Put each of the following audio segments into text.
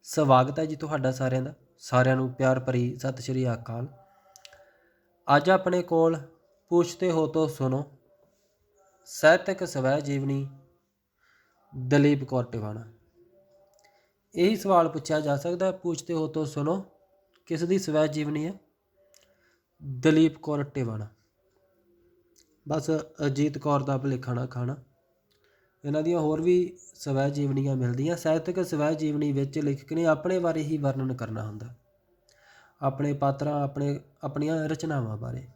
ਸਵਾਗਤ ਹੈ ਜੀ ਤੁਹਾਡਾ ਸਾਰਿਆਂ ਦਾ। ਸਾਰਿਆਂ ਨੂੰ ਪਿਆਰ ਭਰੀ ਸਤਿ ਸ਼੍ਰੀ ਅਕਾਲ। ਅੱਜ ਆਪਣੇ ਕੋਲ ਪੁੱਛਤੇ ਹੋ ਤੋ ਸੁਣੋ ਸਾਹਿਤਕ ਸਵੈ ਜੀਵਨੀ ਦਲੀਪ ਕੌਰ ਟਿਵਾਣਾ। ਇਹੀ ਸਵਾਲ ਪੁੱਛਿਆ ਜਾ ਸਕਦਾ, ਪੁੱਛਤੇ ਹੋ ਤੋ ਸੁਣੋ ਕਿਸ ਦੀ ਸਵੈ ਜੀਵਨੀ ਹੈ? ਦਲੀਪ ਕੌਰ ਟਿਵਾਣਾ। ਬਸ ਅਜੀਤ ਕੌਰ ਦਾ ਭੁਲੇਖਾ ਨਾ ਖਾਣਾ। ਇਹਨਾਂ ਦੀਆਂ ਹੋਰ ਵੀ ਸਵੈ ਜੀਵਨੀਆਂ ਮਿਲਦੀਆਂ। ਸਾਹਿਤਕ ਸਵੈ ਜੀਵਨੀ ਵਿੱਚ ਲੇਖਕ ਨੇ ਆਪਣੇ ਬਾਰੇ ਹੀ ਵਰਣਨ ਕਰਨਾ ਹੁੰਦਾ, ਆਪਣੇ ਪਾਤਰਾਂ, ਆਪਣੀਆਂ ਰਚਨਾਵਾਂ ਬਾਰੇ।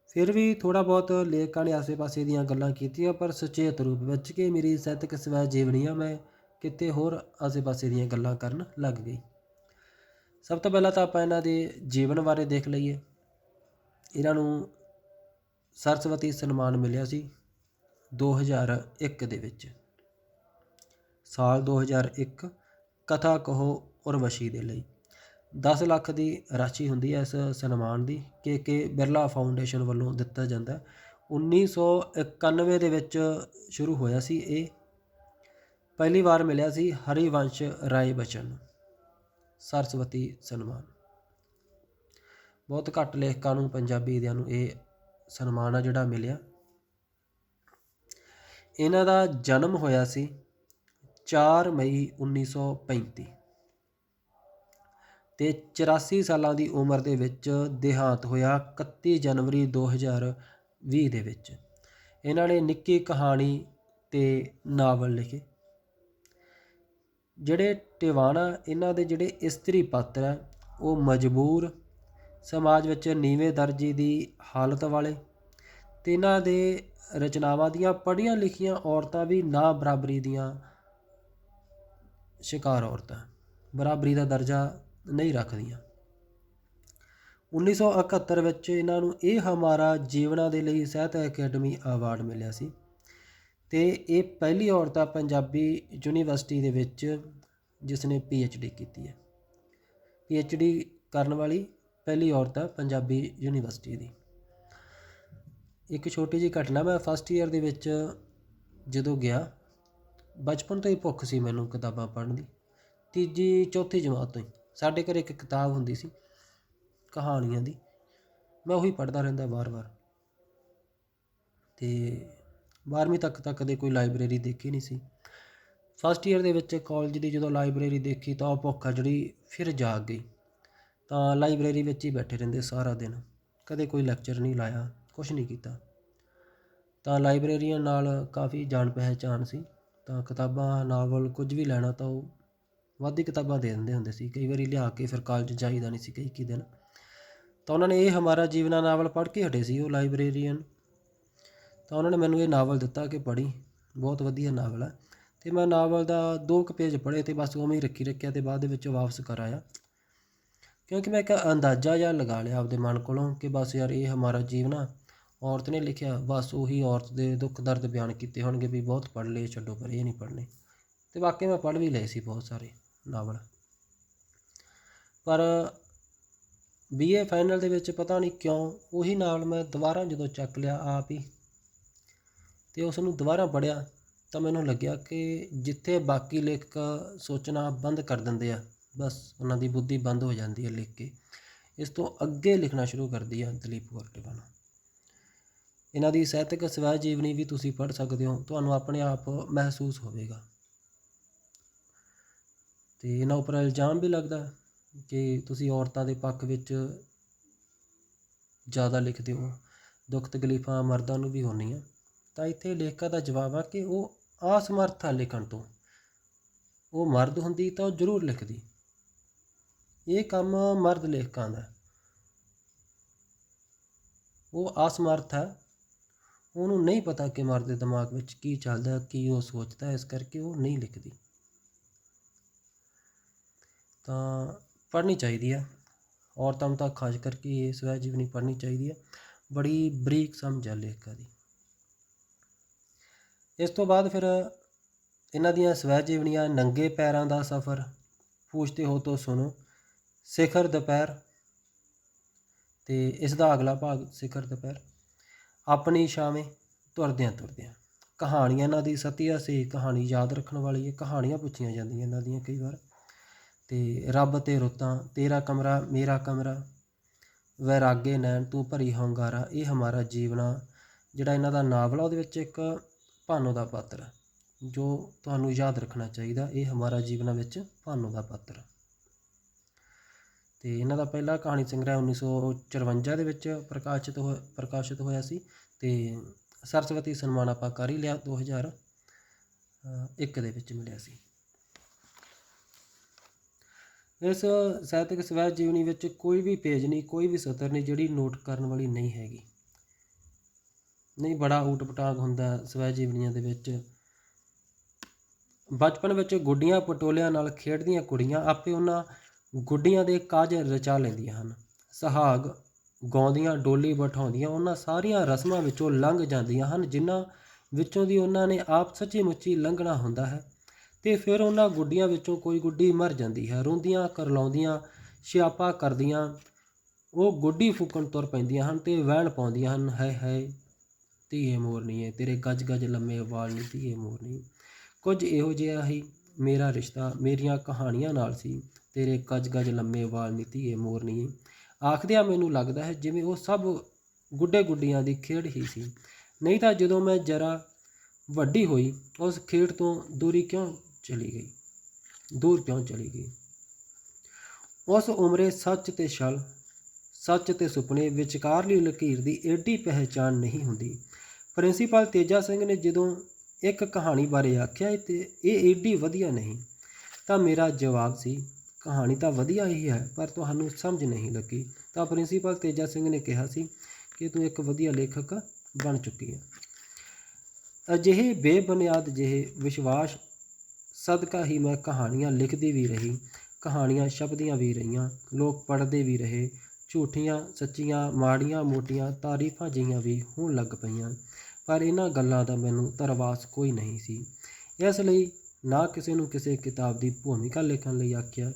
ਫਿਰ ਵੀ ਥੋੜ੍ਹਾ ਬਹੁਤ ਲੇਖਕਾਂ ਨੇ ਆਸੇ ਪਾਸੇ ਦੀਆਂ ਗੱਲਾਂ ਕੀਤੀਆਂ, ਪਰ ਸੁਚੇਤ ਰੂਪ ਵਿੱਚ ਕਿ ਮੇਰੀ ਸਾਹਿਤਕ ਸਵੈ ਜੀਵਨੀ ਆ, ਮੈਂ ਕਿਤੇ ਹੋਰ ਆਸੇ ਪਾਸੇ ਦੀਆਂ ਗੱਲਾਂ ਕਰਨ ਲੱਗ ਗਈ। ਸਭ ਤੋਂ ਪਹਿਲਾਂ ਤਾਂ ਆਪਾਂ ਇਹਨਾਂ ਦੇ ਜੀਵਨ ਬਾਰੇ ਦੇਖ ਲਈਏ। ਇਹਨਾਂ ਨੂੰ ਸਰਸਵਤੀ ਸਨਮਾਨ ਮਿਲਿਆ ਸੀ 2001 ਦੇ ਵਿੱਚ, ਸਾਲ 2001। ਕਥਾ ਕਹੋ ਉਰਵਸ਼ੀ ਦੇ ਲਈ 10 ਲੱਖ ਦੀ ਰਾਸ਼ੀ ਹੁੰਦੀ ਹੈ ਇਸ ਸਨਮਾਨ ਦੀ, ਕੇ ਬਿਰਲਾ ਫਾਊਂਡੇਸ਼ਨ ਵੱਲੋਂ ਦਿੱਤਾ ਜਾਂਦਾ। 1991 ਦੇ ਵਿੱਚ ਸ਼ੁਰੂ ਹੋਇਆ ਸੀ ਇਹ। ਪਹਿਲੀ ਵਾਰ ਮਿਲਿਆ ਸੀ ਹਰੀਵੰਸ਼ ਰਾਏ ਬਚਨ ਨੂੰ ਸਰਸਵਤੀ ਸਨਮਾਨ। ਬਹੁਤ ਘੱਟ ਲੇਖਕਾਂ ਨੂੰ, ਪੰਜਾਬੀ ਦਿਆਂ ਨੂੰ ਇਹ ਸਨਮਾਨ ਆ ਜਿਹੜਾ ਮਿਲਿਆ। ਇਹਨਾਂ ਦਾ ਜਨਮ ਹੋਇਆ ਸੀ 4 ਮਈ 1935 ਅਤੇ 84 ਸਾਲਾਂ ਦੀ ਉਮਰ ਦੇ ਵਿੱਚ ਦੇਹਾਂਤ ਹੋਇਆ 31 ਜਨਵਰੀ 2020 ਦੇ ਵਿੱਚ। ਇਹਨਾਂ ਨੇ ਨਿੱਕੀ ਕਹਾਣੀ ਅਤੇ ਨਾਵਲ ਲਿਖੇ। ਜਿਹੜੇ ਟਿਵਾਣਾ, ਇਹਨਾਂ ਦੇ ਜਿਹੜੇ ਇਸਤਰੀ ਪਾਤਰ ਹੈ ਉਹ ਮਜਬੂਰ, ਸਮਾਜ ਵਿੱਚ ਨੀਵੇਂ ਦਰਜੇ ਦੀ ਹਾਲਤ ਵਾਲੇ, ਅਤੇ ਇਹਨਾਂ ਦੇ ਰਚਨਾਵਾਂ ਦੀਆਂ ਪੜ੍ਹੀਆਂ ਲਿਖੀਆਂ ਔਰਤਾਂ ਵੀ ਨਾ ਬਰਾਬਰੀ ਦੀਆਂ ਸ਼ਿਕਾਰ ਔਰਤਾਂ, ਬਰਾਬਰੀ ਦਾ ਦਰਜਾ ਨਹੀਂ ਰੱਖਦੀਆਂ। 1971 ਵਿੱਚ ਇਹਨਾਂ ਨੂੰ ਇਹ ਹਮਾਰਾ ਜੀਵਨਾ ਦੇ ਲਈ ਸਾਹਿਤ ਅਕੈਡਮੀ ਅਵਾਰਡ ਮਿਲਿਆ ਸੀ, ਅਤੇ ਇਹ ਪਹਿਲੀ ਔਰਤ ਆ ਪੰਜਾਬੀ ਯੂਨੀਵਰਸਿਟੀ ਦੇ ਵਿੱਚ ਜਿਸ ਨੇ PhD ਕੀਤੀ ਹੈ। PhD ਕਰਨ ਵਾਲੀ ਪਹਿਲੀ ਔਰਤ ਆ ਪੰਜਾਬੀ ਯੂਨੀਵਰਸਿਟੀ ਦੀ। ਇੱਕ ਛੋਟੀ ਜਿਹੀ ਘਟਨਾ, ਮੈਂ ਫਸਟ ਈਅਰ ਦੇ ਵਿੱਚ ਜਦੋਂ ਗਿਆ, ਬਚਪਨ ਤੋਂ ਹੀ ਭੁੱਖ ਸੀ ਮੈਨੂੰ ਕਿਤਾਬਾਂ ਪੜ੍ਹਨ ਦੀ। ਤੀਜੀ ਚੌਥੀ ਜਮਾਤ ਤੋਂ ਹੀ ਸਾਡੇ ਘਰ ਇੱਕ ਕਿਤਾਬ ਹੁੰਦੀ ਸੀ ਕਹਾਣੀਆਂ ਦੀ, ਮੈਂ ਉਹੀ ਪੜ੍ਹਦਾ ਰਹਿੰਦਾ ਵਾਰ-ਵਾਰ। ਅਤੇ 12ਵੀਂ ਤੱਕ ਤਾਂ ਕਦੇ ਕੋਈ ਲਾਇਬ੍ਰੇਰੀ ਦੇਖੀ ਨਹੀਂ ਸੀ। ਫਸਟ ਈਅਰ ਦੇ ਵਿੱਚ ਕਾਲਜ ਦੀ ਜਦੋਂ ਲਾਇਬ੍ਰੇਰੀ ਦੇਖੀ ਤਾਂ ਉਹ ਭੁੱਖ ਜਿਹੜੀ ਫਿਰ ਜਾਗ ਗਈ। ਤਾਂ ਲਾਇਬ੍ਰੇਰੀ ਵਿੱਚ ਹੀ ਬੈਠੇ ਰਹਿੰਦੇ ਸਾਰਾ ਦਿਨ, ਕਦੇ ਕੋਈ ਲੈਕਚਰ ਨਹੀਂ ਲਾਇਆ, ਕੁਛ ਨਹੀਂ ਕੀਤਾ। ਤਾਂ ਲਾਇਬ੍ਰੇਰੀਅਨ ਨਾਲ ਕਾਫੀ ਜਾਣ ਪਹਿਚਾਣ ਸੀ, ਤਾਂ ਕਿਤਾਬਾਂ, ਨਾਵਲ ਕੁਝ ਵੀ ਲੈਣਾ ਤਾਂ ਉਹ ਵੱਧ ਹੀ ਕਿਤਾਬਾਂ ਦੇ ਦਿੰਦੇ ਹੁੰਦੇ ਸੀ। ਕਈ ਵਾਰੀ ਲਿਆ ਕੇ ਫਿਰ ਕਾਲਜ ਜਾਈਦਾ ਨਹੀਂ ਸੀ ਕਈ ਦਿਨ। ਤਾਂ ਉਹਨਾਂ ਨੇ ਇਹ ਹਮਾਰਾ ਜੀਵਨਾ ਨਾਵਲ ਪੜ੍ਹ ਕੇ ਹਟੇ ਸੀ ਉਹ ਲਾਇਬ੍ਰੇਰੀਅਨ। ਤਾਂ ਉਹਨਾਂ ਨੇ ਮੈਨੂੰ ਇਹ ਨਾਵਲ ਦਿੱਤਾ ਕਿ ਪੜ੍ਹੀ, ਬਹੁਤ ਵਧੀਆ ਨਾਵਲ ਹੈ। ਅਤੇ ਮੈਂ ਨਾਵਲ ਦਾ 2 ਕੁ ਪੇਜ ਪੜ੍ਹੇ ਅਤੇ ਬਸ ਉਵੇਂ ਹੀ ਰੱਖਿਆ ਅਤੇ ਬਾਅਦ ਦੇ ਵਿੱਚ ਵਾਪਸ ਕਰ ਆਇਆ, ਕਿਉਂਕਿ ਮੈਂ ਇੱਕ ਅੰਦਾਜ਼ਾ ਜਿਹਾ ਲਗਾ ਲਿਆ ਆਪਦੇ ਮਨ ਕੋਲੋਂ ਕਿ ਬਸ ਯਾਰ ਇਹ ਹਮਾਰਾ ਜੀਵਨਾ ਔਰਤ ਨੇ ਲਿਖਿਆ, ਬਸ ਉਹੀ ਔਰਤ ਦੇ ਦੁੱਖ ਦਰਦ ਬਿਆਨ ਕੀਤੇ ਹੋਣਗੇ ਵੀ ਬਹੁਤ ਪੜ੍ਹ ਲਏ, ਛੱਡੋ ਪਰ ਇਹ ਨਹੀਂ ਪੜ੍ਹਨੇ। ਅਤੇ ਵਾਕਈ ਮੈਂ ਪੜ੍ਹ ਵੀ ਲਏ ਸੀ ਬਹੁਤ ਸਾਰੇ ਨਾਵਲ। ਪਰ BA ਫਾਈਨਲ ਦੇ ਵਿੱਚ ਪਤਾ ਨਹੀਂ ਕਿਉਂ ਉਹੀ ਨਾਵਲ ਮੈਂ ਦੁਬਾਰਾ ਜਦੋਂ ਚੱਕ ਲਿਆ ਆਪ ਹੀ ਅਤੇ ਉਸ ਨੂੰ ਦੁਬਾਰਾ ਪੜ੍ਹਿਆ, ਤਾਂ ਮੈਨੂੰ ਲੱਗਿਆ ਕਿ ਜਿੱਥੇ ਬਾਕੀ ਲੇਖਕ ਸੋਚਣਾ ਬੰਦ ਕਰ ਦਿੰਦੇ ਆ, ਬਸ ਉਹਨਾਂ ਦੀ ਬੁੱਧੀ ਬੰਦ ਹੋ ਜਾਂਦੀ ਹੈ ਲਿਖ ਕੇ, ਇਸ ਤੋਂ ਅੱਗੇ ਲਿਖਣਾ ਸ਼ੁਰੂ ਕਰਦੀ ਆ ਦਲੀਪ ਕੌਰ ਟਿਵਾਣਾ। ਇਹਨਾਂ ਦੀ ਸਾਹਿਤਕ ਸਵੈ ਜੀਵਨੀ ਵੀ ਤੁਸੀਂ ਪੜ੍ਹ ਸਕਦੇ ਹੋ, ਤੁਹਾਨੂੰ ਆਪਣੇ ਆਪ ਮਹਿਸੂਸ ਹੋਵੇਗਾ। ਅਤੇ ਇਹਨਾਂ ਉੱਪਰ ਇਲਜ਼ਾਮ ਵੀ ਲੱਗਦਾ ਕਿ ਤੁਸੀਂ ਔਰਤਾਂ ਦੇ ਪੱਖ ਵਿੱਚ ਜ਼ਿਆਦਾ ਲਿਖਦੇ ਹੋ, ਦੁੱਖ ਤਕਲੀਫਾਂ ਮਰਦਾਂ ਨੂੰ ਵੀ ਹੁੰਦੀਆਂ। ਤਾਂ ਇੱਥੇ ਲੇਖਕਾਂ ਦਾ ਜਵਾਬ ਆ ਕਿ ਉਹ ਅਸਮਰਥ ਆ ਲਿਖਣ ਤੋਂ। ਉਹ ਮਰਦ ਹੁੰਦੀ ਤਾਂ ਉਹ ਜ਼ਰੂਰ ਲਿਖਦੀ। ਇਹ ਕੰਮ ਮਰਦ ਲੇਖਕਾਂ ਦਾ, ਉਹ ਅਸਮਰਥ ਹੈ, ਉਹਨੂੰ ਨਹੀਂ ਪਤਾ ਕਿ ਮਰਦ ਦੇ ਦਿਮਾਗ ਵਿੱਚ ਕੀ ਚੱਲਦਾ, ਕੀ ਉਹ ਸੋਚਦਾ, ਇਸ ਕਰਕੇ ਉਹ ਨਹੀਂ ਲਿਖਦੀ। ਤਾਂ ਪੜ੍ਹਨੀ ਚਾਹੀਦੀ ਹੈ ਔਰਤਾਂ ਨੂੰ, ਤਾਂ ਖਾਸ ਕਰਕੇ ਇਹ ਸਵੈ ਜੀਵਨੀ ਪੜ੍ਹਨੀ ਚਾਹੀਦੀ ਹੈ। ਬੜੀ ਬਰੀਕ ਸਮਝ ਹੈ ਲੇਖਕਾਂ ਦੀ। ਇਸ ਤੋਂ ਬਾਅਦ ਫਿਰ ਇਹਨਾਂ ਦੀਆਂ ਸਵੈ ਜੀਵਨੀਆਂ ਨੰਗੇ ਪੈਰਾਂ ਦਾ ਸਫ਼ਰ, ਪੁੱਛਤੇ ਹੋ ਤੋ ਸੁਣੋ, ਸਿਖਰ ਦੁਪਹਿਰ, ਅਤੇ ਇਸ ਦਾ ਅਗਲਾ ਭਾਗ ਸਿਖਰ ਦੁਪਹਿਰ, ਆਪਣੀ ਛਾਵੇਂ, ਤੁਰਦਿਆਂ ਤੁਰਦਿਆਂ। ਕਹਾਣੀਆਂ ਇਹਨਾਂ ਦੀ ਸਤਿਆ ਸੀ, ਕਹਾਣੀ ਯਾਦ ਰੱਖਣ ਵਾਲੀ ਹੈ, ਕਹਾਣੀਆਂ ਪੁੱਛੀਆਂ ਜਾਂਦੀਆਂ ਇਹਨਾਂ ਦੀਆਂ ਕਈ ਵਾਰ। ਤੇ ਰੱਬ ਤੇ ਰੁੱਤਾਂ, ਤੇਰਾ ਕਮਰਾ ਮੇਰਾ ਕਮਰਾ, ਵੈਰਾਗੇ ਨੈਣ ਤੂੰ ਭਰੀ ਹੰਗਾਰਾ। ਇਹ ਹਮਾਰਾ ਜੀਵਨਾ ਜਿਹੜਾ ਇਹਨਾਂ ਦਾ ਨਾਵਲ ਆ, ਉਹਦੇ ਵਿੱਚ ਇੱਕ ਭਾਨੋ ਦਾ ਪਾਤਰ ਆ ਜੋ ਤੁਹਾਨੂੰ ਯਾਦ ਰੱਖਣਾ ਚਾਹੀਦਾ। ਇਹ ਹਮਾਰਾ ਜੀਵਨਾ ਵਿੱਚ ਭਾਨੋ ਦਾ ਪਾਤਰ। ਤੇ ਇਹਨਾਂ ਦਾ ਪਹਿਲਾ ਕਹਾਣੀ ਸੰਗ੍ਰਹਿ 1954 ਦੇ ਵਿੱਚ ਪ੍ਰਕਾਸ਼ਿਤ ਹੋਇਆ ਸੀ ਤੇ ਸਰਸਵਤੀ ਸਨਮਾਨ ਆਪਾਂ ਕਰ ਹੀ ਲਿਆ 2001 ਦੇ ਵਿੱਚ ਮਿਲਿਆ ਸੀ। ਇਸ ਸਾਹਿਤਕ ਸਵੈ ਜੀਵਨੀ ਵਿੱਚ ਕੋਈ ਵੀ ਪੇਜ ਨਹੀਂ, ਕੋਈ ਵੀ ਸਤਰ ਨਹੀਂ ਜਿਹੜੀ ਨੋਟ ਕਰਨ ਵਾਲੀ ਨਹੀਂ ਹੈਗੀ। ਨਹੀਂ, ਬੜਾ ਊਟ ਪਟਾਂਗ ਹੁੰਦਾ ਸਵੈ ਜੀਵਨੀਆਂ ਦੇ ਵਿੱਚ। ਬਚਪਨ ਵਿੱਚ ਗੁੱਡੀਆਂ ਪਟੋਲਿਆਂ ਨਾਲ ਖੇਡਦੀਆਂ ਕੁੜੀਆਂ ਆਪੇ ਉਹਨਾਂ ਗੁੱਡੀਆਂ ਦੇ ਕਾਜ ਰਚਾ ਲੈਂਦੀਆਂ ਹਨ। ਸੁਹਾਗ ਗਾਉਂਦੀਆਂ, ਡੋਲੀ ਬਿਠਾਉਂਦੀਆਂ ਉਹਨਾਂ ਸਾਰੀਆਂ ਰਸਮਾਂ ਵਿੱਚੋਂ ਲੰਘ ਜਾਂਦੀਆਂ ਹਨ ਜਿਨ੍ਹਾਂ ਵਿੱਚੋਂ ਦੀ ਉਹਨਾਂ ਨੇ ਆਪ ਸੱਚੀ ਮੁੱਚੀ ਲੰਘਣਾ ਹੁੰਦਾ ਹੈ। ਅਤੇ ਫਿਰ ਉਹਨਾਂ ਗੁੱਡੀਆਂ ਵਿੱਚੋਂ ਕੋਈ ਗੁੱਡੀ ਮਰ ਜਾਂਦੀ ਹੈ। ਰੋਂਦੀਆਂ ਕਰਲਾਉਂਦੀਆਂ ਸਿਆਪਾ ਕਰਦੀਆਂ ਉਹ ਗੁੱਡੀ ਫੂਕਣ ਤੁਰ ਪੈਂਦੀਆਂ ਹਨ ਅਤੇ ਵਹਿਣ ਪਾਉਂਦੀਆਂ ਹਨ, ਹਾਏ ਹਾਏ ਧੀਏ ਮੋਰਨੀਏ, ਤੇਰੇ ਗੱਜ ਗੱਜ ਲੰਮੇ ਵਾਲ ਨੀ ਧੀਏ ਮੋਰਨੀ। ਕੁਝ ਇਹੋ ਜਿਹਾ ਹੀ ਮੇਰਾ ਰਿਸ਼ਤਾ ਮੇਰੀਆਂ ਕਹਾਣੀਆਂ ਨਾਲ ਸੀ, ਤੇਰੇ ਗੱਜ ਗੱਜ ਲੰਮੇ ਵਾਲ ਨੀ ਧੀਏ ਮੋਰਨੀ। ਆਖਦਿਆਂ ਮੈਨੂੰ ਲੱਗਦਾ ਹੈ ਜਿਵੇਂ ਉਹ ਸਭ ਗੁੱਡੇ ਗੁੱਡੀਆਂ ਦੀ ਖੇਡ ਹੀ ਸੀ। ਨਹੀਂ ਤਾਂ ਜਦੋਂ ਮੈਂ ਜਰਾ ਵੱਡੀ ਹੋਈ ਉਸ ਖੇਡ ਤੋਂ ਦੂਰ ਕਿਉਂ ਚਲੀ ਗਈ। ਉਸ ਉਮਰੇ ਸੱਚ ਤੇ ਛਲ, ਸੱਚ ਤੇ ਸੁਪਨੇ ਵਿਚਕਾਰਲੀ ਲਕੀਰ ਦੀ ਏਡੀ ਪਹਿਚਾਣ ਨਹੀਂ ਹੁੰਦੀ। ਪ੍ਰਿੰਸੀਪਲ ਤੇਜਾ ਸਿੰਘ ਨੇ ਜਦੋਂ ਇੱਕ ਕਹਾਣੀ ਬਾਰੇ ਆਖਿਆ ਤੇ ਇਹ ਏਡੀ ਵਧੀਆ ਨਹੀਂ, ਤਾਂ ਮੇਰਾ ਜਵਾਬ ਸੀ ਕਹਾਣੀ ਤਾਂ ਵਧੀਆ ਹੀ ਹੈ ਪਰ ਤੁਹਾਨੂੰ ਸਮਝ ਨਹੀਂ ਲੱਗੀ। ਤਾਂ ਪ੍ਰਿੰਸੀਪਲ ਤੇਜਾ ਸਿੰਘ ਨੇ ਕਿਹਾ ਸੀ ਕਿ ਤੂੰ ਇੱਕ ਵਧੀਆ ਲੇਖਕ ਬਣ ਚੁੱਕੀ ਹੈ। ਅਜਿਹੇ ਬੇਬੁਨਿਆਦ ਜਿਹੇ ਵਿਸ਼ਵਾਸ ਸਦਕਾ ਹੀ ਮੈਂ ਕਹਾਣੀਆਂ ਲਿਖਦੀ ਵੀ ਰਹੀ, ਕਹਾਣੀਆਂ ਛਪਦੀਆਂ ਵੀ ਰਹੀਆਂ, ਲੋਕ ਪੜ੍ਹਦੇ ਵੀ ਰਹੇ। ਝੂਠੀਆਂ ਸੱਚੀਆਂ ਮਾੜੀਆਂ ਮੋਟੀਆਂ ਤਾਰੀਫਾਂ ਜਿਹੀਆਂ ਵੀ ਹੋਣ ਲੱਗ ਪਈਆਂ, ਪਰ ਇਹਨਾਂ ਗੱਲਾਂ ਦਾ ਮੈਨੂੰ ਧਰਵਾਸ ਕੋਈ ਨਹੀਂ ਸੀ। ਇਸ ਲਈ ਨਾ ਕਿਸੇ ਨੂੰ ਕਿਸੇ ਕਿਤਾਬ ਦੀ ਭੂਮਿਕਾ ਲਿਖਣ ਲਈ ਆਖਿਆ,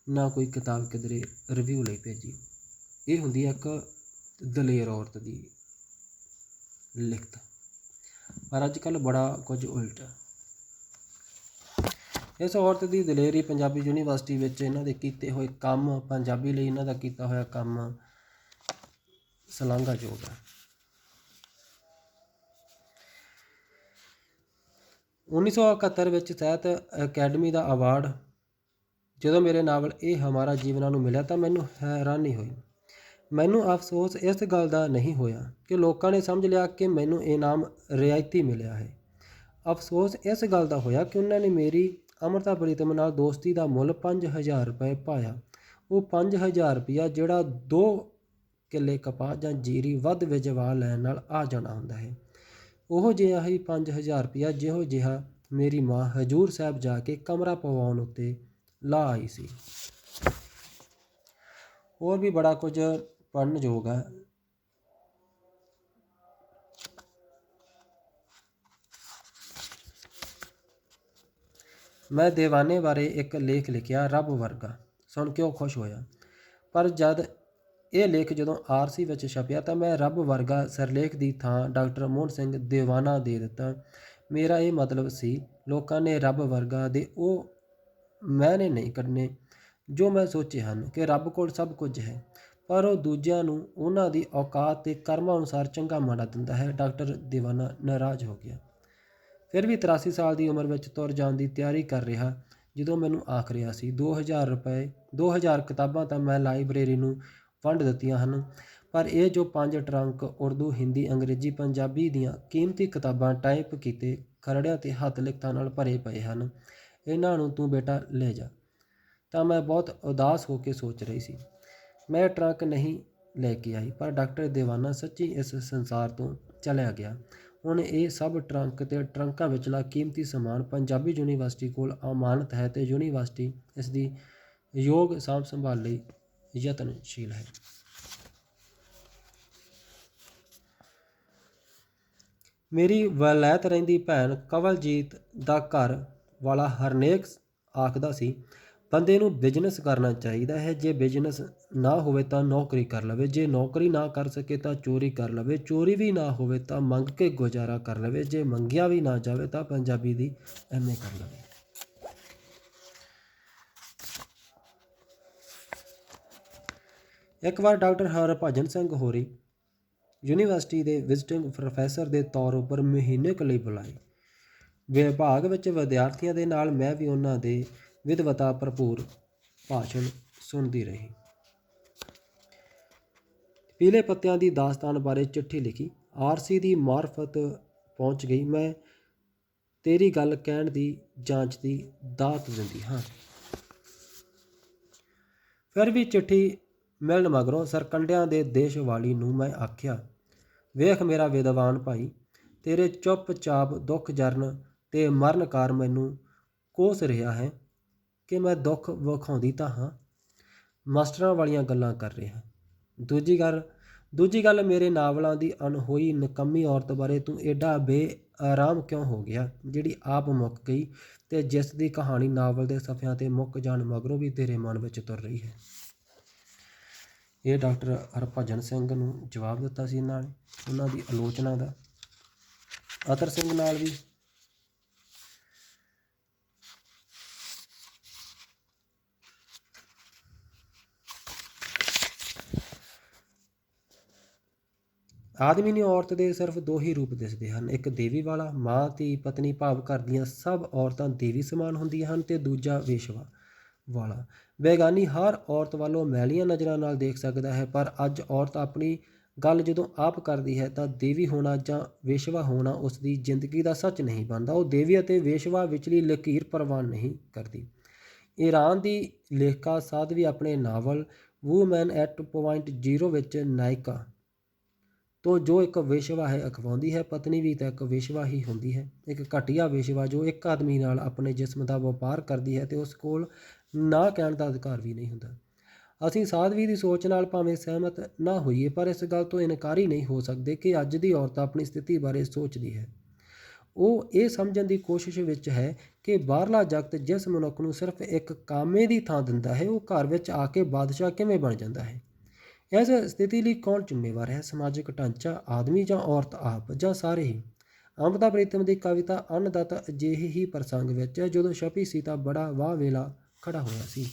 ਨਾ ਕੋਈ ਕਿਤਾਬ ਕਿਧਰੇ ਰਿਵਿਊ ਲਈ ਭੇਜੀ। ਇਹ ਹੁੰਦੀ ਹੈ ਇੱਕ ਦਲੇਰ ਔਰਤ ਦੀ ਲਿਖਤ, ਪਰ ਅੱਜ ਕੱਲ੍ਹ ਬੜਾ ਕੁਝ ਉਲਟ। ਇਸ ਔਰਤ ਦੀ ਦਲੇਰੀ ਪੰਜਾਬੀ ਯੂਨੀਵਰਸਿਟੀ ਵਿੱਚ ਇਹਨਾਂ ਦੇ ਕੀਤੇ ਹੋਏ ਕੰਮ, ਪੰਜਾਬੀ ਲਈ ਇਹਨਾਂ ਦਾ ਕੀਤਾ ਹੋਇਆ ਕੰਮ ਸ਼ਲਾਘਾਯੋਗ ਹੈ। 1971 ਵਿੱਚ ਸਾਹਿਤ ਅਕੈਡਮੀ ਦਾ ਅਵਾਰਡ ਜਦੋਂ ਮੇਰੇ ਨਾਵਲ ਇਹ ਹਮਾਰਾ ਜੀਵਨਾ ਨੂੰ ਮਿਲਿਆ ਤਾਂ ਮੈਨੂੰ ਹੈਰਾਨੀ ਹੋਈ। ਮੈਨੂੰ ਅਫਸੋਸ ਇਸ ਗੱਲ ਦਾ ਨਹੀਂ ਹੋਇਆ ਕਿ ਲੋਕਾਂ ਨੇ ਸਮਝ ਲਿਆ ਕਿ ਮੈਨੂੰ ਇਨਾਮ ਰਿਆਇਤੀ ਮਿਲਿਆ ਹੈ। ਅਫਸੋਸ ਇਸ ਗੱਲ ਦਾ ਹੋਇਆ ਕਿ ਉਹਨਾਂ ਨੇ ਮੇਰੀ ਅੰਮ੍ਰਿਤਾ ਪ੍ਰੀਤਮ ਨਾਲ ਦੋਸਤੀ ਦਾ ਮੁੱਲ 5000 ਰੁਪਏ ਪਾਇਆ। ਉਹ 5000 ਰੁਪਇਆ ਜਿਹੜਾ 2 ਕਿੱਲੇ ਕਪਾਹ ਜਾਂ ਜੀਰੀ ਵੱਧ ਵਿਜਵਾ ਲੈਣ ਨਾਲ ਆ ਜਾਣਾ ਹੁੰਦਾ ਹੈ, ਉਹ ਜਿਹਾ ਹੀ 5000 ਰੁਪਇਆ ਜਿਹੋ ਜਿਹਾ ਮੇਰੀ ਮਾਂ ਹਜ਼ੂਰ ਸਾਹਿਬ ਜਾ ਕੇ ਕਮਰਾ ਪਵਾਉਣ ਉੱਤੇ ਲਾ ਆਈ ਸੀ। ਹੋਰ ਵੀ ਬੜਾ ਕੁਝ ਪੜ੍ਹਨ ਯੋਗ ਹੈ। ਮੈਂ ਦੀਵਾਨੇ ਬਾਰੇ ਇੱਕ ਲੇਖ ਲਿਖਿਆ, ਰੱਬ ਵਰਗਾ। ਸੁਣ ਕੇ ਉਹ ਖੁਸ਼ ਹੋਇਆ, ਪਰ ਜਦ ਇਹ ਲੇਖ ਜਦੋਂ ਆਰਸੀ ਵਿੱਚ ਛਪਿਆ ਤਾਂ ਮੈਂ ਰੱਬ ਵਰਗਾ ਸਿਰਲੇਖ ਦੀ ਥਾਂ ਡਾਕਟਰ ਮੋਹਨ ਸਿੰਘ ਦੀਵਾਨਾ ਦੇ ਦਿੱਤਾ। ਮੇਰਾ ਇਹ ਮਤਲਬ ਸੀ ਲੋਕਾਂ ਨੇ ਰੱਬ ਵਰਗਾ ਦੇ ਉਹ ਮੈਨੇ ਨਹੀਂ ਕੱਢਣੇ ਜੋ ਮੈਂ ਸੋਚੇ ਹਨ ਕਿ ਰੱਬ ਕੋਲ ਸਭ ਕੁਝ ਹੈ, ਪਰ ਉਹ ਦੂਜਿਆਂ ਨੂੰ ਉਹਨਾਂ ਦੀ ਔਕਾਤ ਅਤੇ ਕਰਮਾਂ ਅਨੁਸਾਰ ਚੰਗਾ ਮਾੜਾ ਦਿੰਦਾ ਹੈ। ਡਾਕਟਰ ਦੀਵਾਨਾ ਨਾਰਾਜ਼ ਹੋ ਗਿਆ। ਫਿਰ ਵੀ 83 ਸਾਲ ਦੀ ਉਮਰ ਵਿੱਚ ਤੁਰ ਜਾਣ ਦੀ ਤਿਆਰੀ ਕਰ ਰਿਹਾ ਜਦੋਂ ਮੈਨੂੰ ਆਖ ਰਿਹਾ ਸੀ 2000 ਕਿਤਾਬਾਂ ਤਾਂ ਮੈਂ ਲਾਇਬ੍ਰੇਰੀ ਨੂੰ ਵੰਡ ਦਿੱਤੀਆਂ ਹਨ, ਪਰ ਇਹ ਜੋ 5 ਟਰੰਕ ਉਰਦੂ, ਹਿੰਦੀ, ਅੰਗਰੇਜ਼ੀ, ਪੰਜਾਬੀ ਦੀਆਂ ਕੀਮਤੀ ਕਿਤਾਬਾਂ ਟਾਈਪ ਕੀਤੇ ਖਰੜਿਆਂ ਅਤੇ ਹੱਥ ਲਿਖਤਾਂ ਨਾਲ ਭਰੇ ਪਏ ਹਨ, ਇਹਨਾਂ ਨੂੰ ਤੂੰ ਬੇਟਾ ਲੈ ਜਾ। ਤਾਂ ਮੈਂ ਬਹੁਤ ਉਦਾਸ ਹੋ ਕੇ ਸੋਚ ਰਹੀ ਸੀ। ਮੈਂ ਟਰੰਕ ਨਹੀਂ ਲੈ ਕੇ ਆਈ, ਪਰ ਡਾਕਟਰ ਦੀਵਾਨਾ ਸੱਚੀ ਇਸ ਸੰਸਾਰ ਤੋਂ ਚਲਿਆ ਗਿਆ। ਹੁਣ ਇਹ ਸਭ ਟਰੰਕ ਅਤੇ ਟਰੰਕਾਂ ਵਿਚਲਾ ਕੀਮਤੀ ਸਮਾਨ ਪੰਜਾਬੀ ਯੂਨੀਵਰਸਿਟੀ ਕੋਲ ਅਮਾਨਤ ਹੈ ਅਤੇ ਯੂਨੀਵਰਸਿਟੀ ਇਸ ਦੀ ਯੋਗ ਸਾਂਭ ਸੰਭਾਲ ਲਈ ਯਤਨਸ਼ੀਲ ਹੈ। ਮੇਰੀ ਵਲੈਤ ਰਹਿੰਦੀ ਭੈਣ ਕਵਲਜੀਤ ਦਾ ਘਰ ਵਾਲਾ ਹਰਨੇਕ ਆਖਦਾ ਸੀ, ਬੰਦੇ ਨੂੰ ਬਿਜ਼ਨਸ ਕਰਨਾ ਚਾਹੀਦਾ ਹੈ। ਜੇ ਬਿਜ਼ਨਸ ਨਾ ਹੋਵੇ ਤਾਂ ਨੌਕਰੀ ਕਰ ਲਵੇ, ਜੇ ਨੌਕਰੀ ਨਾ ਕਰ ਸਕੇ ਤਾਂ ਚੋਰੀ ਕਰ ਲਵੇ, ਚੋਰੀ ਵੀ ਨਾ ਹੋਵੇ ਤਾਂ ਮੰਗ ਕੇ ਗੁਜ਼ਾਰਾ ਕਰ ਲਵੇ, ਜੇ ਮੰਗਿਆ ਵੀ ਨਾ ਜਾਵੇ ਤਾਂ ਪੰਜਾਬੀ ਦੀ MA ਕਰ ਲਵੇ। ਇੱਕ ਵਾਰ ਡਾਕਟਰ ਹਰਭਜਨ ਸਿੰਘ ਹੋਰੀ ਯੂਨੀਵਰਸਿਟੀ ਦੇ ਵਿਜ਼ਿਟਿੰਗ ਪ੍ਰੋਫੈਸਰ ਦੇ ਤੌਰ ਉੱਪਰ ਮਹੀਨੇ ਕੁ ਲਈ ਬੁਲਾਏ। ਵਿਭਾਗ ਵਿੱਚ ਵਿਦਿਆਰਥੀਆਂ ਦੇ ਨਾਲ ਮੈਂ ਵੀ ਉਹਨਾਂ ਦੇ ਵਿਦਵਤਾ ਭਰਪੂਰ ਭਾਸ਼ਣ ਸੁਣਦੀ ਰਹੀ। ਪੀਲੇ ਪੱਤਿਆਂ ਦੀ ਦਾਸਤਾਨ ਬਾਰੇ ਚਿੱਠੀ ਲਿਖੀ। ਆਰਸੀ ਦੀ ਮਾਰਫਤ ਪਹੁੰਚ ਗਈ। ਮੈਂ ਤੇਰੀ ਗੱਲ ਕਹਿਣ ਦੀ ਜਾਂਚ ਦੀ ਦਾਤ ਦਿੰਦੀ ਹਾਂ। ਫਿਰ ਵੀ ਚਿੱਠੀ ਮਿਲਣ ਮਗਰੋਂ ਸਰਕੰਡਿਆਂ ਦੇ ਦੇਸ਼ ਵਾਲੀ ਨੂੰ ਮੈਂ ਆਖਿਆ, ਵੇਖ ਮੇਰਾ ਵਿਦਵਾਨ ਭਾਈ, ਤੇਰੇ ਚੁੱਪ-ਚਾਪ ਦੁੱਖ ਜਰਨ ਤੇ ਮਰਨ ਕਾਰ ਮੈਨੂੰ ਕੋਸ ਰਿਹਾ ਹੈ ਕਿ ਮੈਂ ਦੁੱਖ ਵਿਖਾਉਂਦੀ ਤਾਂ ਹਾਂ, ਮਾਸਟਰਾਂ ਵਾਲੀਆਂ ਗੱਲਾਂ ਕਰ ਰਿਹਾ। ਦੂਜੀ ਗੱਲ ਮੇਰੇ ਨਾਵਲਾਂ ਦੀ ਅਣਹੋਈ ਨਿਕੰਮੀ ਔਰਤ ਬਾਰੇ ਤੂੰ ਏਡਾ ਬੇਆਰਾਮ ਕਿਉਂ ਹੋ ਗਿਆ, ਜਿਹੜੀ ਆਪ ਮੁੱਕ ਗਈ ਤੇ ਜਿਸ ਦੀ ਕਹਾਣੀ ਨਾਵਲ ਦੇ ਸਫ਼ਿਆਂ 'ਤੇ ਮੁੱਕ ਜਾਣ ਮਗਰੋਂ ਵੀ ਤੇਰੇ ਮਨ ਵਿੱਚ ਤੁਰ ਰਹੀ ਹੈ। ਇਹ ਡਾਕਟਰ ਹਰਭਜਨ ਸਿੰਘ ਨੂੰ ਜਵਾਬ ਦਿੱਤਾ ਸੀ ਇਹਨਾਂ ਨੇ ਉਹਨਾਂ ਦੀ ਆਲੋਚਨਾ ਦਾ। ਅਤਰ ਸਿੰਘ ਨਾਲ ਵੀ ਆਦਮੀ ਨੂੰ ਔਰਤ ਦੇ ਸਿਰਫ ਦੋ ਹੀ ਰੂਪ ਦਿਸਦੇ ਹਨ, ਇੱਕ ਦੇਵੀ ਵਾਲਾ, ਮਾਂ ਧੀ ਪਤਨੀ ਭਾਵ ਘਰ ਦੀਆਂ ਸਭ ਔਰਤਾਂ ਦੇਵੀ ਸਮਾਨ ਹੁੰਦੀਆਂ ਹਨ, ਤੇ ਦੂਜਾ ਵੇਸ਼ਵਾ ਵਾਲਾ। ਬੇਗਾਨੀ ਹਰ ਔਰਤ ਵੱਲੋਂ ਮੈਲੀਆਂ ਨਜ਼ਰਾਂ ਨਾਲ ਦੇਖ ਸਕਦਾ ਹੈ, ਪਰ ਅੱਜ ਔਰਤ ਆਪਣੀ ਗੱਲ ਜਦੋਂ ਆਪ ਕਰਦੀ ਹੈ ਤਾਂ ਦੇਵੀ ਹੋਣਾ ਜਾਂ ਵੇਸ਼ਵਾ ਹੋਣਾ ਉਸ ਦੀ ਜ਼ਿੰਦਗੀ ਦਾ ਸੱਚ ਨਹੀਂ ਬਣਦਾ। ਉਹ ਦੇਵੀ ਅਤੇ ਵੇਸ਼ਵਾ ਵਿਚਲੀ ਲਕੀਰ ਪ੍ਰਵਾਨ ਨਹੀਂ ਕਰਦੀ। ਈਰਾਨ ਦੀ ਲੇਖਿਕਾ ਸਾਧਵੀ ਆਪਣੇ novel woman at point zero ਵਿੱਚ ਨਾਇਕਾ ਤੋਂ ਜੋ ਇੱਕ ਵੇਸ਼ਵਾ ਹੈ ਅਖਵਾਉਂਦੀ ਹੈ, ਪਤਨੀ ਵੀ ਤਾਂ ਇੱਕ ਵੇਸ਼ਵਾ ਹੀ ਹੁੰਦੀ ਹੈ, ਇੱਕ ਘਟੀਆ ਵੇਸ਼ਵਾ ਜੋ ਇੱਕ ਆਦਮੀ ਨਾਲ ਆਪਣੇ ਜਿਸਮ ਦਾ ਵਪਾਰ ਕਰਦੀ ਹੈ ਤੇ ਉਸ ਕੋਲ ਨਾ ਕਹਿਣ ਦਾ ਅਧਿਕਾਰ ਵੀ ਨਹੀਂ ਹੁੰਦਾ। ਅਸੀਂ ਸਾਧਵੀ ਦੀ ਸੋਚ ਨਾਲ ਭਾਵੇਂ ਸਹਿਮਤ ਨਾ ਹੋਈਏ, ਪਰ ਇਸ ਗੱਲ ਤੋਂ ਇਨਕਾਰੀ ਨਹੀਂ ਹੋ ਸਕਦੇ ਕਿ ਅੱਜ ਦੀ ਔਰਤ ਆਪਣੀ ਸਥਿਤੀ ਬਾਰੇ ਸੋਚਦੀ ਹੈ। ਉਹ ਇਹ ਸਮਝਣ ਦੀ ਕੋਸ਼ਿਸ਼ ਵਿੱਚ ਹੈ ਕਿ ਬਾਹਰਲਾ ਜਗਤ ਜਿਸ ਮਨੁੱਖ ਨੂੰ ਸਿਰਫ ਇੱਕ ਕਾਮੇ ਦੀ ਥਾਂ ਦਿੰਦਾ ਹੈ, ਉਹ ਘਰ ਵਿੱਚ ਆ ਕੇ ਬਾਦਸ਼ਾਹ ਕਿਵੇਂ ਬਣ ਜਾਂਦਾ ਹੈ। ਇਸ ਸਥਿਤੀ ਲਈ ਕੌਣ ਜ਼ਿੰਮੇਵਾਰ ਹੈ, ਸਮਾਜਿਕ ਢਾਂਚਾ, ਆਦਮੀ ਜਾਂ ਔਰਤ ਆਪ, ਜਾਂ ਸਾਰੇ ਹੀ। ਅੰਮ੍ਰਿਤਾ ਪ੍ਰੀਤਮ ਦੀ ਕਵਿਤਾ ਅੰਨਦੱਤ ਅਜਿਹੇ ਹੀ ਪ੍ਰਸੰਗ ਵਿੱਚ ਹੈ ਜਦੋਂ ਛਪੀ ਸੀ ਤਾਂ ਬੜਾ ਵਾਹ ਵੇਲਾ ਖੜਾ ਹੋਇਆ ਸੀ।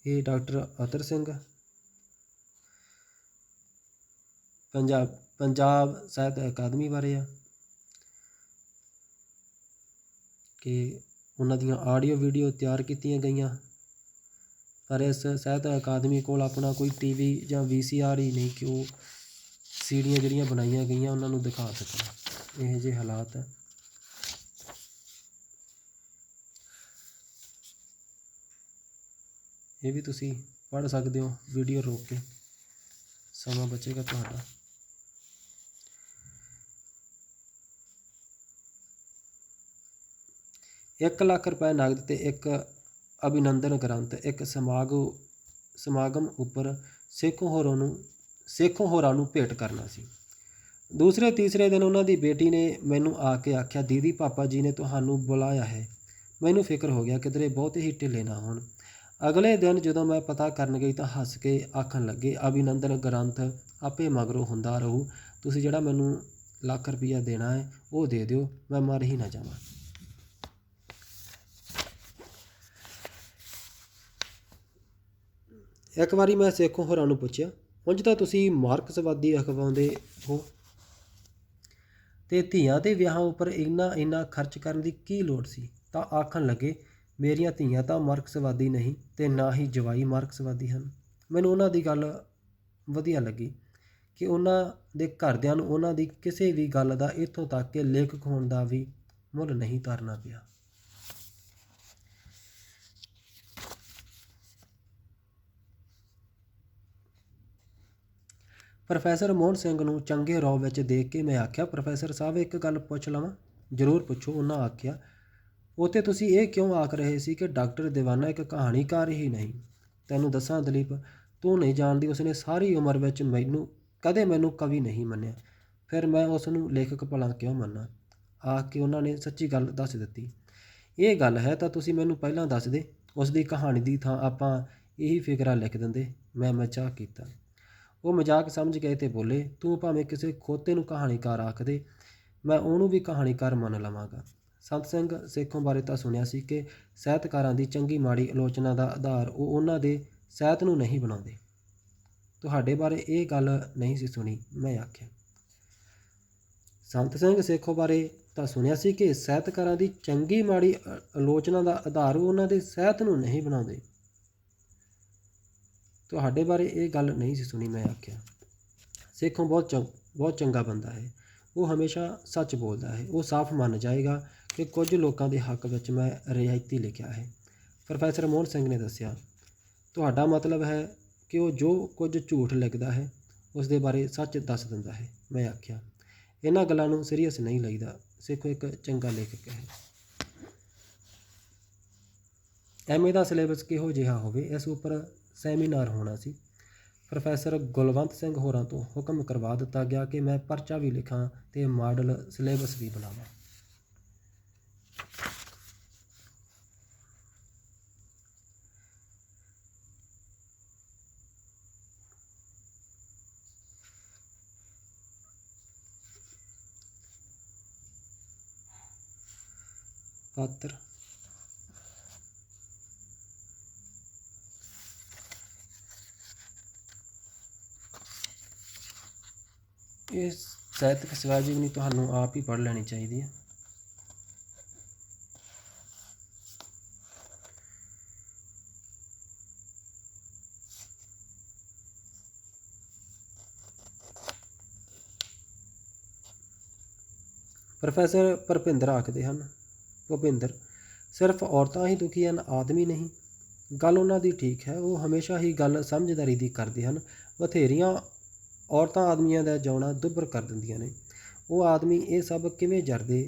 ਇਹ ਡਾਕਟਰ ਅਤਰ ਸਿੰਘ ਪੰਜਾਬ ਸਾਹਿਤ ਅਕਾਦਮੀ ਬਾਰੇ ਆ ਕਿ ਉਹਨਾਂ ਦੀਆਂ ਆਡੀਓ ਵੀਡੀਓ ਤਿਆਰ ਕੀਤੀਆਂ ਗਈਆਂ, ਪਰ ਇਸ ਸਾਹਿਤ ਅਕਾਦਮੀ ਕੋਲ ਆਪਣਾ ਕੋਈ TV ਜਾਂ VCR ਹੀ ਨਹੀਂ ਕਿ ਉਹ ਸੀਡੀਆਂ ਜਿਹੜੀਆਂ ਬਣਾਈਆਂ ਗਈਆਂ ਉਹਨਾਂ ਨੂੰ ਦਿਖਾ ਸਕਣ। ਇਹੋ ਜਿਹੇ ਹਾਲਾਤ ਹੈ। ਇਹ ਵੀ ਤੁਸੀਂ ਪੜ੍ਹ ਸਕਦੇ ਹੋ ਵੀਡੀਓ ਰੋਕ ਕੇ, ਸਮਾਂ ਬਚੇਗਾ ਤੁਹਾਡਾ। ₹1,00,000 ਨਗਦ ਤੇ ਇੱਕ ਅਭਿਨੰਦਨ ਗ੍ਰੰਥ ਇੱਕ ਸਮਾਗਮ ਉੱਪਰ ਸੇਖੋਂ ਹੋਰਾਂ ਨੂੰ ਭੇਟ ਕਰਨਾ ਸੀ। ਦੂਸਰੇ ਤੀਸਰੇ ਦਿਨ ਉਹਨਾਂ ਦੀ ਬੇਟੀ ਨੇ ਮੈਨੂੰ ਆ ਕੇ ਆਖਿਆ, ਦੀਦੀ ਪਾਪਾ ਜੀ ਨੇ ਤੁਹਾਨੂੰ ਬੁਲਾਇਆ ਹੈ। ਮੈਨੂੰ ਫਿਕਰ ਹੋ ਗਿਆ ਕਿਧਰੇ ਬਹੁਤੇ ਹੀ ਢਿੱਲੇ ਨਾ ਹੋਣ। ਅਗਲੇ ਦਿਨ ਜਦੋਂ ਮੈਂ ਪਤਾ ਕਰਨ ਗਈ ਤਾਂ ਹੱਸ ਕੇ ਆਖਣ ਲੱਗੇ, ਅਭਿਨੰਦਨ ਗ੍ਰੰਥ ਆਪੇ ਮਗਰੋਂ ਹੁੰਦਾ ਰਹੂ, ਤੁਸੀਂ ਜਿਹੜਾ ਮੈਨੂੰ ₹1,00,000 ਦੇਣਾ ਹੈ ਉਹ ਦੇ ਦਿਓ, ਮੈਂ ਮਰ ਹੀ ਨਾ ਜਾਵਾਂ। ਇੱਕ ਵਾਰੀ ਮੈਂ ਸੇਖੋਂ ਹੋਰਾਂ ਨੂੰ ਪੁੱਛਿਆ, ਉਂਝ ਤਾਂ ਤੁਸੀਂ ਮਾਰਕਸਵਾਦੀ ਅਖਵਾਉਂਦੇ ਹੋ ਤੇ ਧੀਆਂ ਦੇ ਵਿਆਹਾਂ ਉੱਪਰ ਇੰਨਾ ਖਰਚ ਕਰਨ ਦੀ ਕੀ ਲੋੜ ਸੀ? ਤਾਂ ਆਖਣ ਲੱਗੇ, ਮੇਰੀਆਂ ਧੀਆਂ ਤਾਂ ਮਾਰਕਸਵਾਦੀ ਨਹੀਂ ਤੇ ਨਾ ਹੀ ਜਵਾਈ ਮਾਰਕਸਵਾਦੀ ਹਨ। ਮੈਨੂੰ ਉਹਨਾਂ ਦੀ ਗੱਲ ਵਧੀਆ ਲੱਗੀ ਕਿ ਉਹਨਾਂ ਦੇ ਘਰਦਿਆਂ ਨੂੰ ਉਹਨਾਂ ਦੀ ਕਿਸੇ ਵੀ ਗੱਲ ਦਾ ਇੱਥੋਂ ਤੱਕ ਕਿ ਲੇਖਕ ਹੋਣ ਦਾ ਵੀ ਮੁੱਲ ਨਹੀਂ ਤਾਰਨਾ ਪਿਆ। ਪ੍ਰੋਫੈਸਰ ਮੋਹਨ ਸਿੰਘ ਨੂੰ ਚੰਗੇ ਰੌਬ ਵਿੱਚ ਦੇਖ ਕੇ ਮੈਂ ਆਖਿਆ, ਪ੍ਰੋਫੈਸਰ ਸਾਹਿਬ ਇੱਕ ਗੱਲ ਪੁੱਛ ਲਵਾਂ? ਜ਼ਰੂਰ ਪੁੱਛੋ, ਉਹਨਾਂ ਆਖਿਆ। ਉੱਥੇ ਤੁਸੀਂ ਇਹ ਕਿਉਂ ਆਖ ਰਹੇ ਸੀ ਕਿ ਡਾਕਟਰ ਦੀਵਾਨਾ ਇੱਕ ਕਹਾਣੀਕਾਰ ਹੀ ਨਹੀਂ? ਤੈਨੂੰ ਦੱਸਾਂ ਦਲੀਪ, ਤੂੰ ਨਹੀਂ ਜਾਣਦੀ, ਉਸਨੇ ਸਾਰੀ ਉਮਰ ਵਿੱਚ ਕਦੇ ਮੈਨੂੰ ਕਵੀ ਨਹੀਂ ਮੰਨਿਆ, ਫਿਰ ਮੈਂ ਉਸ ਨੂੰ ਲੇਖਕ ਭਲਾ ਕਿਉਂ ਮੰਨਾਂ? ਆਖ ਕੇ ਉਹਨਾਂ ਨੇ ਸੱਚੀ ਗੱਲ ਦੱਸ ਦਿੱਤੀ। ਇਹ ਗੱਲ ਹੈ ਤਾਂ ਤੁਸੀਂ ਮੈਨੂੰ ਪਹਿਲਾਂ ਦੱਸ ਦੇ, ਉਸ ਦੀ ਕਹਾਣੀ ਦੀ ਥਾਂ ਆਪਾਂ ਇਹੀ ਫਿਕਰਾ ਲਿਖ ਦਿੰਦੇ। ਮੈਂ ਮਜ਼ਾਕ ਕੀਤਾ। ਉਹ ਮਜ਼ਾਕ ਸਮਝ ਗਏ ਤੇ ਬੋਲੇ, ਤੂੰ ਭਾਵੇਂ ਕਿਸੇ ਖੋਤੇ ਨੂੰ ਕਹਾਣੀਕਾਰ ਆਖ ਦੇ, ਮੈਂ ਉਹਨੂੰ ਵੀ ਕਹਾਣੀਕਾਰ ਮੰਨ ਲਵਾਂਗਾ। ਸੰਤ ਸਿੰਘ ਸੇਖੋਂ ਬਾਰੇ ਤਾਂ ਸੁਣਿਆ ਸੀ ਕਿ ਸਾਹਿਤਕਾਰਾਂ ਦੀ ਚੰਗੀ ਮਾੜੀ ਆਲੋਚਨਾ ਦਾ ਆਧਾਰ ਉਹ ਉਹਨਾਂ ਦੇ ਸਾਹਿਤ ਨੂੰ ਨਹੀਂ ਬਣਾਉਂਦੇ। ਤੁਹਾਡੇ ਬਾਰੇ ਇਹ ਗੱਲ ਨਹੀਂ ਸੀ ਸੁਣੀ। ਮੈਂ ਆਖਿਆ, ਸੰਤ ਸਿੰਘ ਸੇਖੋਂ ਬਾਰੇ ਤਾਂ ਸੁਣਿਆ ਸੀ ਕਿ ਸਾਹਿਤਕਾਰਾਂ ਦੀ ਚੰਗੀ ਮਾੜੀ ਆਲੋਚਨਾ ਦਾ ਆਧਾਰ ਉਹ ਉਹਨਾਂ ਦੇ ਸਾਹਿਤ ਨੂੰ ਨਹੀਂ ਬਣਾਉਂਦੇ। ਤੁਹਾਡੇ ਬਾਰੇ ਇਹ ਗੱਲ ਨਹੀਂ ਸੀ ਸੁਣੀ। ਮੈਂ ਆਖਿਆ, ਸੇਖੋਂ ਬਹੁਤ ਚੰਗਾ ਬੰਦਾ ਹੈ। ਉਹ ਹਮੇਸ਼ਾ ਸੱਚ ਬੋਲਦਾ ਹੈ। ਉਹ ਸਾਫ਼ ਮੰਨ ਜਾਏਗਾ ਕਿ ਕੁਝ ਲੋਕਾਂ ਦੇ ਹੱਕ ਵਿੱਚ ਮੈਂ ਰਿਆਇਤੀ ਲਿਖਿਆ ਹੈ। ਪ੍ਰੋਫੈਸਰ ਮੋਹਨ ਸਿੰਘ ਨੇ ਦੱਸਿਆ, ਤੁਹਾਡਾ ਮਤਲਬ ਹੈ ਕਿ ਉਹ ਜੋ ਕੁਝ ਝੂਠ ਲਿਖਦਾ ਹੈ ਉਸ ਦੇ ਬਾਰੇ ਸੱਚ ਦੱਸ ਦਿੰਦਾ ਹੈ। ਮੈਂ ਆਖਿਆ, ਇਹਨਾਂ ਗੱਲਾਂ ਨੂੰ ਸੀਰੀਅਸ ਨਹੀਂ ਲਈਦਾ। ਸੇਖੋਂ ਇੱਕ ਚੰਗਾ ਲੇਖਕ ਹੈ। MA ਦਾ ਸਿਲੇਬਸ ਕਿਹੋ ਜਿਹਾ ਹੋਵੇ, ਇਸ ਉੱਪਰ ਸੈਮੀਨਾਰ ਹੋਣਾ ਸੀ। ਪ੍ਰੋਫੈਸਰ ਗੁਲਵੰਤ ਸਿੰਘ ਹੋਰਾਂ ਤੋਂ ਹੁਕਮ ਕਰਵਾ ਦਿੱਤਾ ਗਿਆ ਕਿ ਮੈਂ ਪਰਚਾ ਵੀ ਲਿਖਾਂ ਅਤੇ ਮਾਡਲ ਸਿਲੇਬਸ ਵੀ ਬਣਾਵਾਂ। ਪਾਤਰ ਇਹ ਸਾਹਿਤਕ ਸਵੈ ਜੀਵਨੀ ਤੁਹਾਨੂੰ ਆਪ ਹੀ ਪੜ੍ਹ ਲੈਣੀ ਚਾਹੀਦੀ ਹੈ। ਪ੍ਰੋਫੈਸਰ ਭੁਪਿੰਦਰ ਆਖਦੇ ਹਨ, ਭੁਪਿੰਦਰ, ਸਿਰਫ ਔਰਤਾਂ ਹੀ ਦੁਖੀ ਹਨ, ਆਦਮੀ ਨਹੀਂ। ਗੱਲ ਉਹਨਾਂ ਦੀ ਠੀਕ ਹੈ। ਉਹ ਹਮੇਸ਼ਾ ਹੀ ਗੱਲ ਸਮਝਦਾਰੀ ਦੀ ਕਰਦੇ ਹਨ। ਬਥੇਰੀਆਂ ਔਰਤਾਂ ਆਦਮੀਆਂ ਦਾ ਜਿਉਣਾ ਦੁੱਭਰ ਕਰ ਦਿੰਦੀਆਂ ਨੇ। ਉਹ ਆਦਮੀ ਇਹ ਸਭ ਕਿਵੇਂ ਜਰਦੇ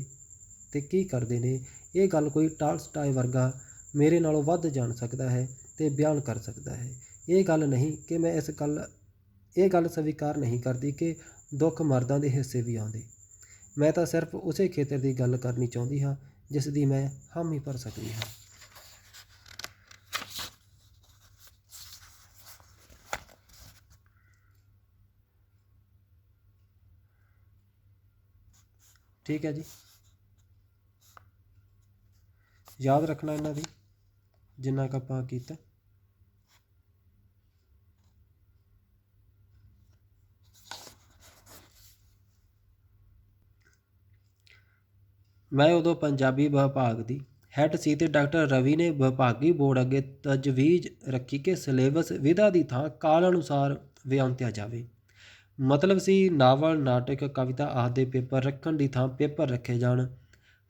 ਅਤੇ ਕੀ ਕਰਦੇ ਨੇ, ਇਹ ਗੱਲ ਕੋਈ ਟਾਲਸਟਾਏ ਵਰਗਾ ਮੇਰੇ ਨਾਲੋਂ ਵੱਧ ਜਾਣ ਸਕਦਾ ਹੈ ਅਤੇ ਬਿਆਨ ਕਰ ਸਕਦਾ ਹੈ। ਇਹ ਗੱਲ ਨਹੀਂ ਕਿ ਮੈਂ ਇਹ ਗੱਲ ਸਵੀਕਾਰ ਨਹੀਂ ਕਰਦੀ ਕਿ ਦੁੱਖ ਮਰਦਾਂ ਦੇ ਹਿੱਸੇ ਵੀ ਆਉਂਦੇ। ਮੈਂ ਤਾਂ ਸਿਰਫ ਉਸੇ ਖੇਤਰ ਦੀ ਗੱਲ ਕਰਨੀ ਚਾਹੁੰਦੀ ਹਾਂ ਜਿਸ ਦੀ ਮੈਂ ਹਾਮੀ ਭਰ ਸਕਦੀ ਹਾਂ। ਠੀਕ ਹੈ ਜੀ, ਯਾਦ ਰੱਖਣਾ ਇਹਨਾਂ ਦੀ ਜਿੰਨਾ ਕੁ ਆਪਾਂ ਕੀਤਾ। ਮੈਂ ਉਦੋਂ ਪੰਜਾਬੀ ਵਿਭਾਗ ਦੀ ਹੈੱਡ ਸੀ ਅਤੇ ਡਾਕਟਰ ਰਵੀ ਨੇ ਵਿਭਾਗੀ ਬੋਰਡ ਅੱਗੇ ਤਜਵੀਜ਼ ਰੱਖੀ ਕਿ ਸਿਲੇਬਸ ਵਿਧਾ ਦੀ ਥਾਂ ਕਾਲ ਅਨੁਸਾਰ ਵਿਆਉਂਤਿਆ ਜਾਵੇ। ਮਤਲਬ ਸੀ ਨਾਵਲ, ਨਾਟਕ, ਕਵਿਤਾ ਆਦਿ ਦੇ ਪੇਪਰ ਰੱਖਣ ਦੀ ਥਾਂ ਪੇਪਰ ਰੱਖੇ ਜਾਣ।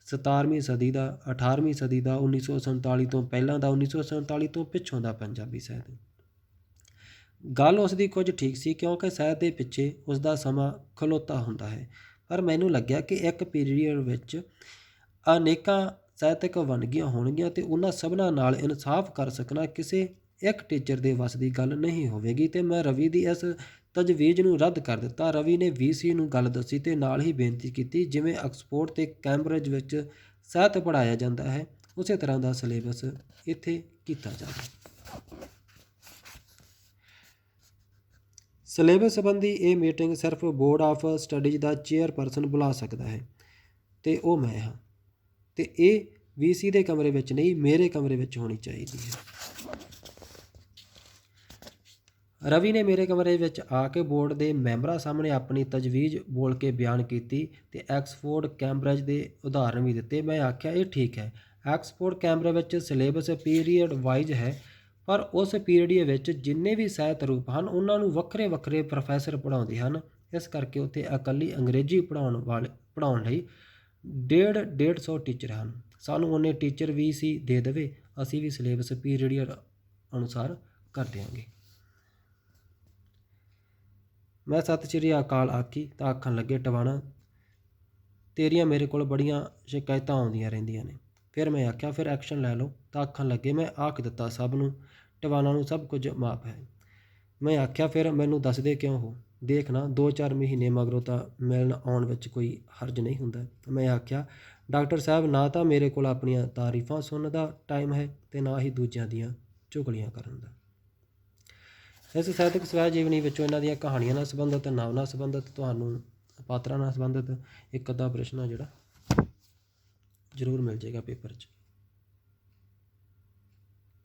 17ਵੀਂ ਸਦੀ ਦਾ, 18ਵੀਂ ਸਦੀ ਦਾ, 1947 ਤੋਂ ਪਹਿਲਾਂ ਦਾ, 1947 ਤੋਂ ਪਿੱਛੋਂ ਦਾ ਪੰਜਾਬੀ ਸਾਹਿਤ। ਗੱਲ ਉਸ ਦੀ ਕੁਝ ਠੀਕ ਸੀ ਕਿਉਂਕਿ ਸਾਹਿਤ ਦੇ ਪਿੱਛੇ ਉਸ ਦਾ ਸਮਾਂ ਖਲੋਤਾ ਹੁੰਦਾ ਹੈ। ਪਰ ਮੈਨੂੰ ਲੱਗਿਆ ਕਿ ਇੱਕ ਪੀਰੀਅਡ ਵਿੱਚ ਅਨੇਕਾਂ ਸਾਹਿਤਕ ਵੰਨਗੀਆਂ ਹੋਣਗੀਆਂ ਅਤੇ ਉਹਨਾਂ ਸਭਨਾਂ ਨਾਲ ਇਨਸਾਫ ਕਰ ਸਕਣਾ ਕਿਸੇ ਇੱਕ ਟੀਚਰ ਦੇ ਵੱਸ ਦੀ ਗੱਲ ਨਹੀਂ ਹੋਵੇਗੀ ਅਤੇ ਮੈਂ ਰਵੀ ਦੀ ਇਸ ਤਜਵੀਜ਼ ਨੂੰ ਰੱਦ ਕਰ ਦਿੱਤਾ। ਰਵੀ ਨੇ VC ਨੂੰ ਗੱਲ ਦੱਸੀ ਅਤੇ ਨਾਲ ਹੀ ਬੇਨਤੀ ਕੀਤੀ, ਜਿਵੇਂ ਆਕਸਫੋਰਡ ਅਤੇ ਕੈਂਬਰਿਜ ਵਿੱਚ ਸਾਹਿਤ ਪੜ੍ਹਾਇਆ ਜਾਂਦਾ ਹੈ ਉਸੇ ਤਰ੍ਹਾਂ ਦਾ ਸਿਲੇਬਸ ਇੱਥੇ ਕੀਤਾ ਜਾਵੇ। ਸਿਲੇਬਸ ਸੰਬੰਧੀ ਇਹ ਮੀਟਿੰਗ ਸਿਰਫ board of studies the chairperson ਬੁਲਾ ਸਕਦਾ ਹੈ ਅਤੇ ਉਹ ਮੈਂ ਹਾਂ, ਅਤੇ ਇਹ VC ਦੇ ਕਮਰੇ ਵਿੱਚ ਨਹੀਂ, ਮੇਰੇ ਕਮਰੇ ਵਿੱਚ ਹੋਣੀ ਚਾਹੀਦੀ ਹੈ। ਰਵੀ ਨੇ ਮੇਰੇ ਕਮਰੇ ਵਿੱਚ ਆ ਕੇ ਬੋਰਡ ਦੇ ਮੈਂਬਰਾਂ ਸਾਹਮਣੇ ਆਪਣੀ ਤਜਵੀਜ਼ ਬੋਲ ਕੇ ਬਿਆਨ ਕੀਤੀ ਅਤੇ ਆਕਸਫੋਰਡ ਕੈਂਬਰਿਜ ਦੇ ਉਦਾਹਰਨ ਵੀ ਦਿੱਤੇ। ਮੈਂ ਆਖਿਆ, ਇਹ ਠੀਕ ਹੈ, ਆਕਸਫੋਰਡ ਕੈਂਬਰਿਜ ਵਿੱਚ ਸਿਲੇਬਸ ਪੀਰੀਅਡ ਵਾਈਜ਼ ਹੈ, ਪਰ ਉਸ ਪੀਰੀਅਡ ਵਿੱਚ ਜਿੰਨੇ ਵੀ ਸਾਹਿਤ ਰੂਪ ਹਨ ਉਹਨਾਂ ਨੂੰ ਵੱਖਰੇ ਵੱਖਰੇ ਪ੍ਰੋਫੈਸਰ ਪੜ੍ਹਾਉਂਦੇ ਹਨ। ਇਸ ਕਰਕੇ ਉੱਥੇ ਇਕੱਲੀ ਅੰਗਰੇਜ਼ੀ ਪੜ੍ਹਾਉਣ ਲਈ 150 ਟੀਚਰ ਹਨ। ਸਾਨੂੰ ਉਹਨੇ ਟੀਚਰ VC ਦੇ ਦੇਵੇ, ਅਸੀਂ ਵੀ ਸਿਲੇਬਸ ਪੀਰੀਅਡ ਅਨੁਸਾਰ ਕਰ ਦਿਆਂਗੇ। ਮੈਂ ਸਤਿ ਸ਼੍ਰੀ ਅਕਾਲ ਆਖੀ ਤਾਂ ਆਖਣ ਲੱਗੇ, ਟਵਾਣਾ, ਤੇਰੀਆਂ ਮੇਰੇ ਕੋਲ ਬੜੀਆਂ ਸ਼ਿਕਾਇਤਾਂ ਆਉਂਦੀਆਂ ਰਹਿੰਦੀਆਂ ਨੇ। ਫਿਰ ਮੈਂ ਆਖਿਆ, ਫਿਰ ਐਕਸ਼ਨ ਲੈ ਲਓ। ਤਾਂ ਆਖਣ ਲੱਗੇ, ਮੈਂ ਆਖ ਦਿੱਤਾ ਸਭ ਨੂੰ, ਟਵਾਣਾ ਨੂੰ ਸਭ ਕੁਝ ਮਾਫ਼ ਹੈ। ਮੈਂ ਆਖਿਆ, ਫਿਰ ਮੈਨੂੰ ਦੱਸਦੇ ਕਿਉਂ ਹੋ? ਦੇਖਣਾ 2-4 ਮਹੀਨੇ ਮਗਰੋਂ ਤਾਂ ਮਿਲਣ ਆਉਣ ਵਿੱਚ ਕੋਈ ਹਰਜ ਨਹੀਂ ਹੁੰਦਾ। ਮੈਂ ਆਖਿਆ, ਡਾਕਟਰ ਸਾਹਿਬ, ਨਾ ਤਾਂ ਮੇਰੇ ਕੋਲ ਆਪਣੀਆਂ ਤਾਰੀਫਾਂ ਸੁਣਨ ਦਾ ਟਾਈਮ ਹੈ ਅਤੇ ਨਾ ਹੀ ਦੂਜਿਆਂ ਦੀਆਂ ਚੁਗਲੀਆਂ ਕਰਨ ਦਾ। ਇਸ ਸਾਹਿਤਕ ਸਵੈ ਜੀਵਨੀ ਵਿੱਚੋਂ ਇਹਨਾਂ ਦੀਆਂ ਕਹਾਣੀਆਂ ਨਾਲ ਸੰਬੰਧਿਤ, ਨਾਵਲ ਨਾਲ ਸੰਬੰਧਿਤ, ਤੁਹਾਨੂੰ ਪਾਤਰਾਂ ਨਾਲ ਸੰਬੰਧਿਤ ਇੱਕ ਅੱਧਾ ਪ੍ਰਸ਼ਨ ਆ ਜਿਹੜਾ ਜ਼ਰੂਰ ਮਿਲ ਜਾਏਗਾ ਪੇਪਰ 'ਚ।